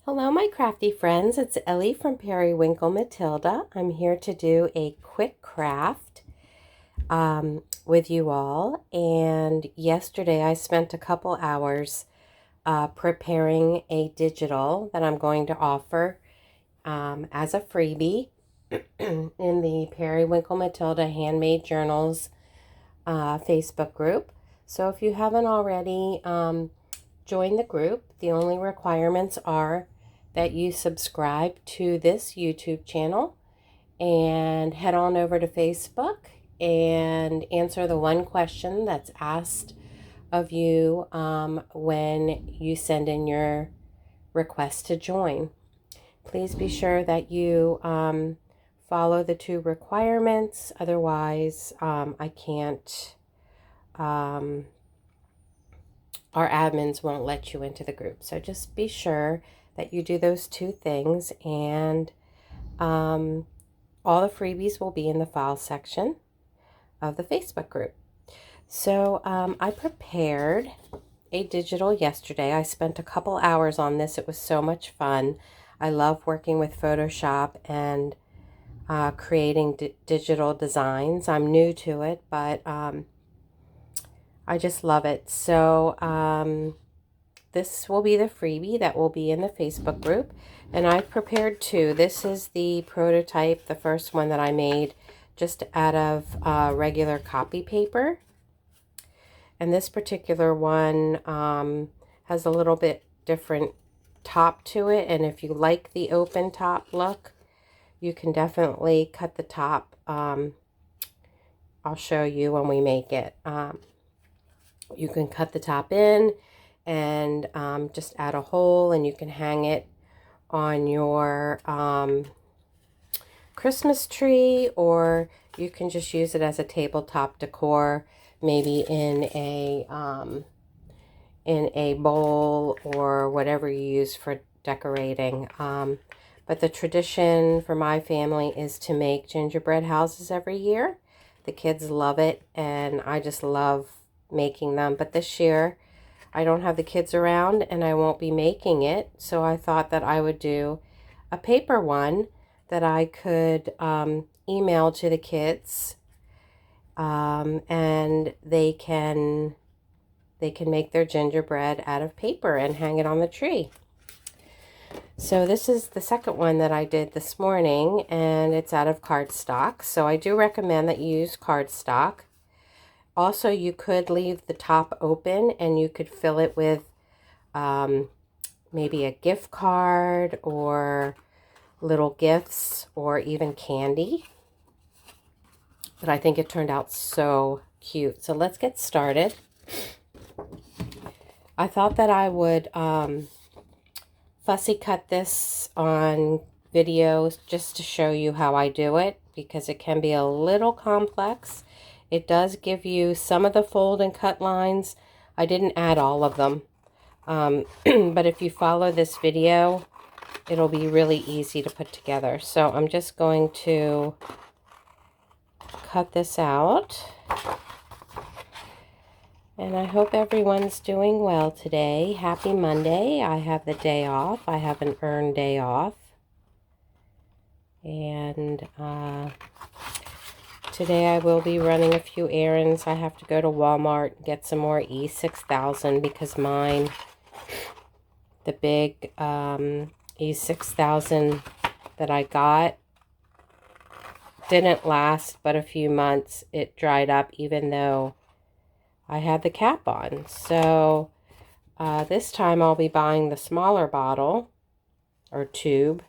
Hello, my crafty friends. It's Ellie from Periwinkle Matilda. I'm here to do a quick craft with you all. And yesterday I spent a couple hours preparing a digital that I'm going to offer as a freebie in the Periwinkle Matilda Handmade Journals Facebook group. So if you haven't already joined the group, the only requirements are that you subscribe to this YouTube channel and head on over to Facebook and answer the one question that's asked of you when you send in your request to join. Please be sure that you follow the two requirements, otherwise I can't, our admins won't let you into the group. So just be sure that you do those two things, and all the freebies will be in the file section of the Facebook group. So I prepared a digital yesterday. I spent a couple hours on this. It was so much fun. I love working with Photoshop and creating digital designs. I'm new to it, but I just love it. So this will be the freebie that will be in the Facebook group. And I prepared two. This is the prototype, the first one that I made just out of regular copy paper. And this particular one has a little bit different top to it. And if you like the open top look, you can definitely cut the top. I'll show you when we make it. You can cut the top in and just add a hole, and you can hang it on your Christmas tree, or you can just use it as a tabletop decor, maybe in a bowl or whatever you use for decorating. But the tradition for my family is to make gingerbread houses every year. The kids love it, and I just love making them. But this year I don't have the kids around and I won't be making it, so I thought that I would do a paper one that I could email to the kids, and they can make their gingerbread out of paper and hang it on the tree. So this is the second one that I did this morning, and it's out of cardstock. So I do recommend that you use cardstock. Also, you could leave the top open and you could fill it with maybe a gift card or little gifts or even candy. But I think it turned out so cute. So let's get started. I thought that I would fussy cut this on videos just to show you how I do it, because it can be a little complex. It does give you some of the fold and cut lines. I didn't add all of them. But if you follow this video, it'll be really easy to put together. So I'm just going to cut this out. And I hope everyone's doing well today. Happy Monday. I have the day off. I have an earned day off. And today I will be running a few errands. I have to go to Walmart and get some more E6000 because mine, the big E6000 that I got, didn't last but a few months. It dried up even though I had the cap on. So this time I'll be buying the smaller bottle or tube.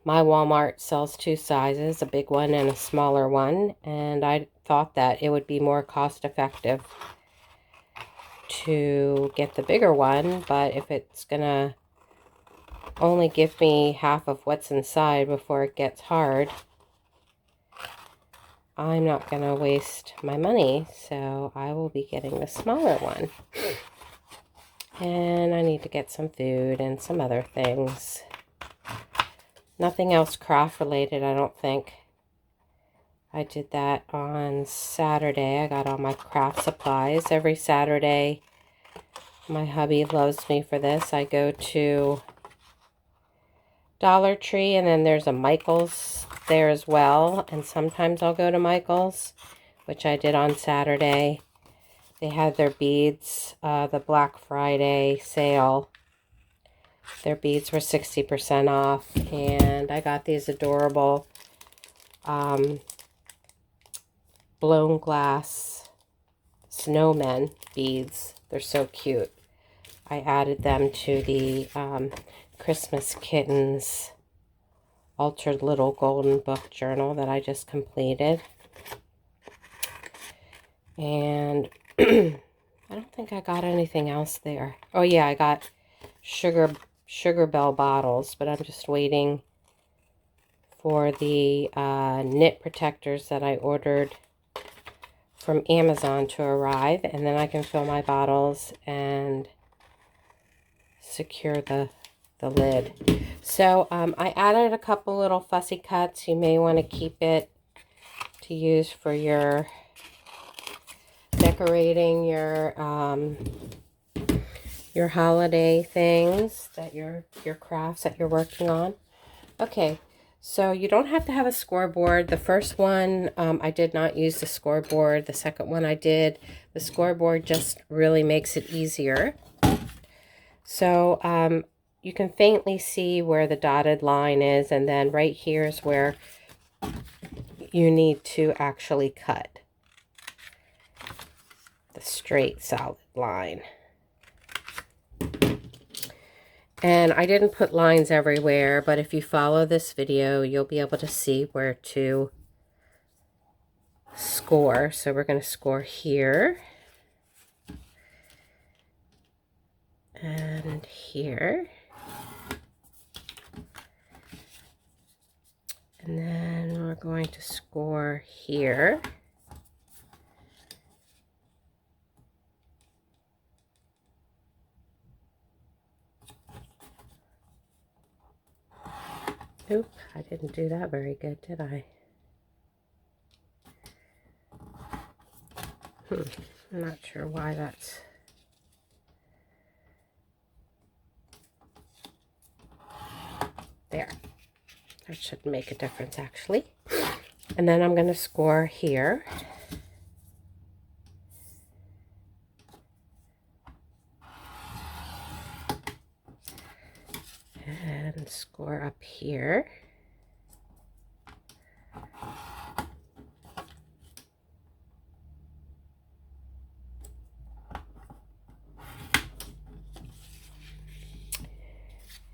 My Walmart sells two sizes, a big one and a smaller one, and I thought that it would be more cost effective to get the bigger one, but if it's gonna only give me half of what's inside before it gets hard, I'm not gonna waste my money, so I will be getting the smaller one. And I need to get some food and some other things. Nothing else craft related, I don't think. I did that on Saturday. I got all my craft supplies. Every Saturday My hubby loves me for this. I go to Dollar Tree, and then there's a Michael's there as well. And sometimes I'll go to Michael's, which I did on Saturday. They had their beads, the Black Friday sale. Their beads were 60% off, and I got these adorable blown glass snowmen beads. They're so cute. I added them to the Christmas Kittens Altered Little Golden Book Journal that I just completed. And I don't think I got anything else there. Oh yeah, I got Sugar Bell bottles, but I'm just waiting for the knit protectors that I ordered from Amazon to arrive, and then I can fill my bottles and secure the lid. So I added a couple little fussy cuts. You may want to keep it to use for your decorating your holiday things, that your crafts that you're working on. Okay, so you don't have to have a scoreboard. The first one, I did not use the scoreboard. The second one I did. The scoreboard just really makes it easier. So you can faintly see where the dotted line is, and then right here is where you need to actually cut the straight solid line. And I didn't put lines everywhere, but if you follow this video, you'll be able to see where to score. So we're going to score here and here. And then we're going to score here. Oop, I didn't do that very good, did I? I'm not sure why that's... There. That should make a difference, actually. And then I'm going to score here. And score up here.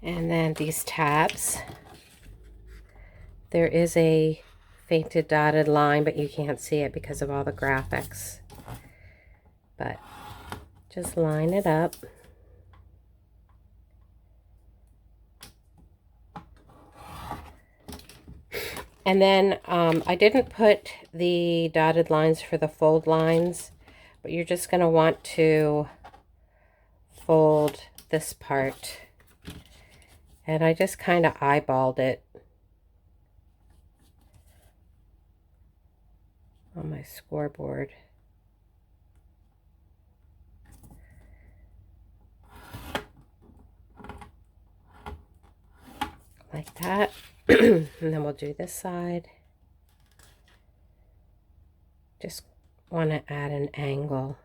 And then these tabs, there is a fainted dotted line, but you can't see it because of all the graphics. But just line it up. And then I didn't put the dotted lines for the fold lines, but you're just going to want to fold this part. And I just kind of eyeballed it on my scoreboard. Like that. And then we'll do this side. Just want to add an angle.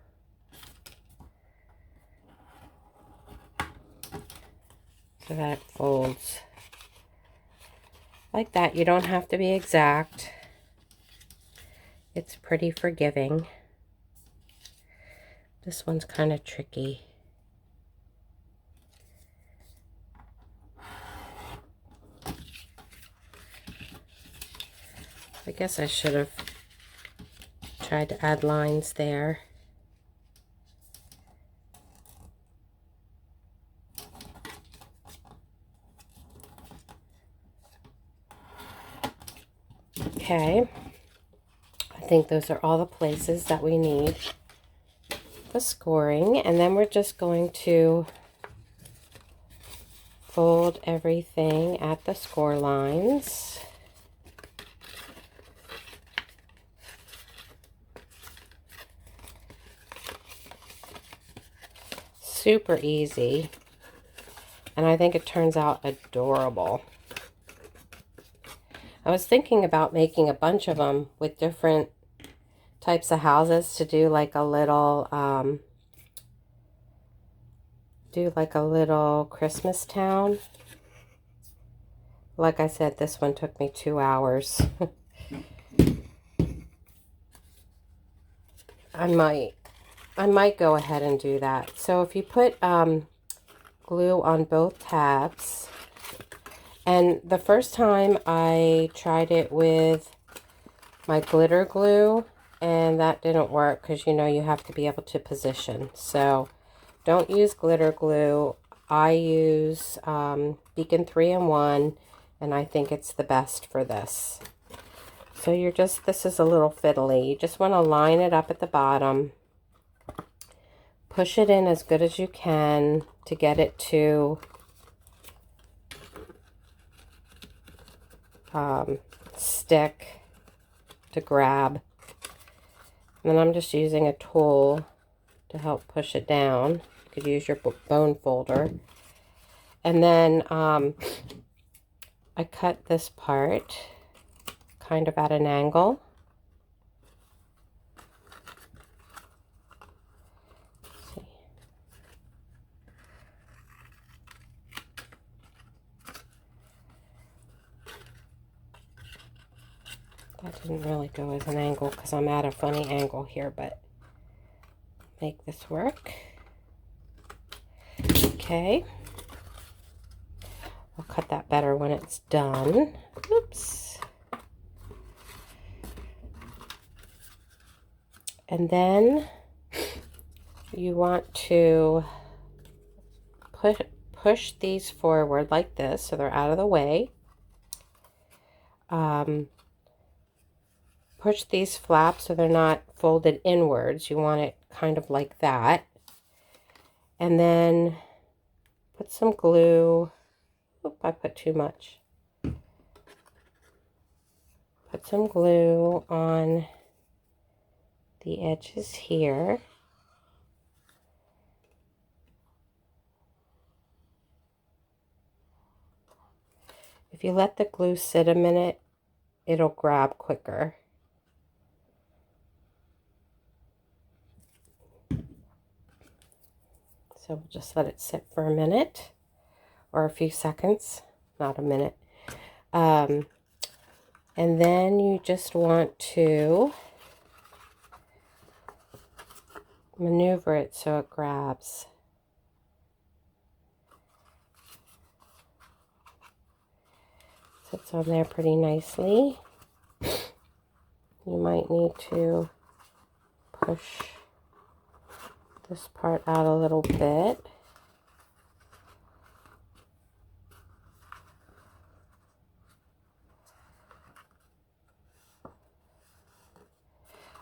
So that it folds like that. You don't have to be exact. It's pretty forgiving. This one's kind of tricky. I guess I should have tried to add lines there. Okay, I think those are all the places that we need the scoring, and then we're just going to fold everything at the score lines. super easy, and I think it turns out adorable. I was thinking about making a bunch of them with different types of houses to do like a little Christmas town. Like I said, this one took me 2 hours. I might go ahead and do that. So if you put glue on both tabs, and the first time I tried it with my glitter glue, and that didn't work because, you know, you have to be able to position. So don't use glitter glue. I use Beacon 3-in-1, and I think it's the best for this. So this is a little fiddly. You just want to line it up at the bottom. Push it in as good as you can to get it to stick, to grab. And then I'm just using a tool to help push it down. You could use your bone folder. And then I cut this part kind of at an angle. Let's see. That didn't really go as an angle because I'm at a funny angle here, but make this work. Okay. I'll cut that better when it's done. Oops. And then you want to push these forward like this so they're out of the way. Push these flaps so they're not folded inwards. You want it kind of like that. And then put some glue. Oop, I put too much. Put some glue on the edges here. If you let the glue sit a minute, it'll grab quicker. So we'll just let it sit for a minute or a few seconds, not a minute. And then you just want to maneuver it so it grabs. Sits on there pretty nicely. You might need to push this part out a little bit.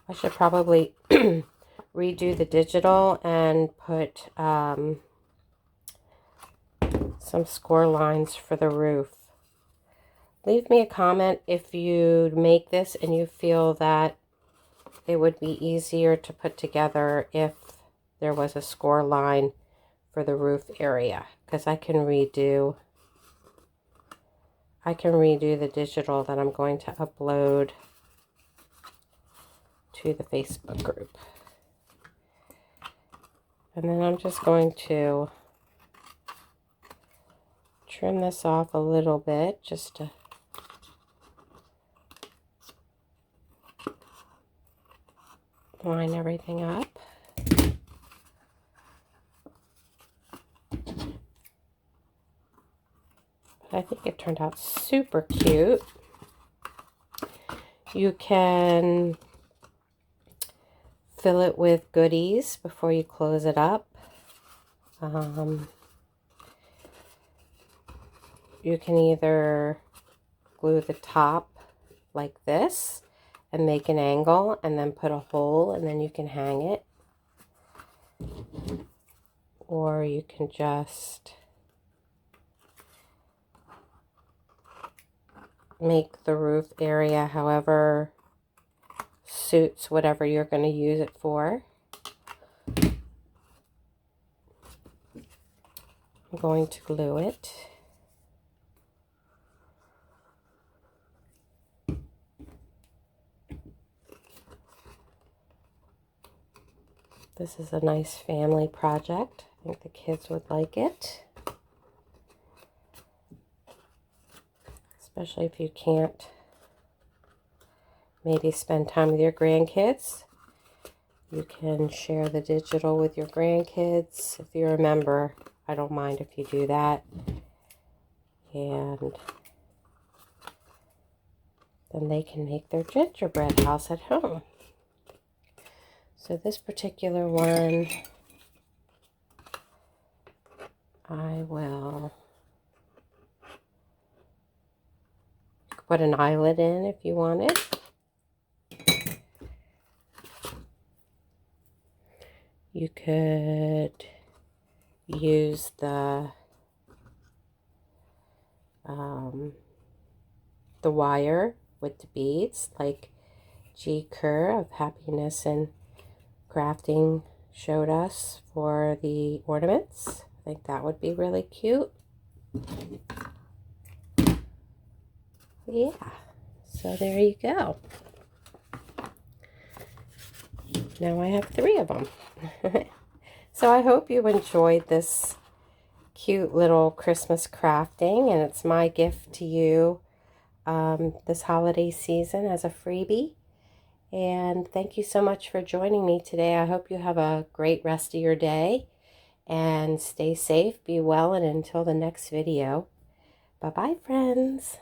I should probably redo the digital and put some score lines for the roof. Leave me a comment if you make this and you feel that it would be easier to put together if there was a score line for the roof area, because I can redo the digital that I'm going to upload to the Facebook group. And then I'm just going to trim this off a little bit just to line everything up. But I think it turned out super cute. You can fill it with goodies before you close it up. You can either glue the top like this and make an angle and then put a hole and then you can hang it. Or you can just make the roof area however suits whatever you're going to use it for. I'm going to glue it. This is a nice family project. I think the kids would like it. Especially if you can't maybe spend time with your grandkids. You can share the digital with your grandkids. If you're a member, I don't mind if you do that. And then they can make their gingerbread house at home. So this particular one, I will put an eyelet in if you want it. You could use the wire with the beads, like G. Kerr of Happiness and Crafting showed us for the ornaments. I think that would be really cute. Yeah, so there you go. Now I have 3 of them. So I hope you enjoyed this cute little Christmas crafting, and it's my gift to you this holiday season as a freebie. And thank you so much for joining me today. I hope you have a great rest of your day, and stay safe, be well, and until the next video, bye-bye, friends.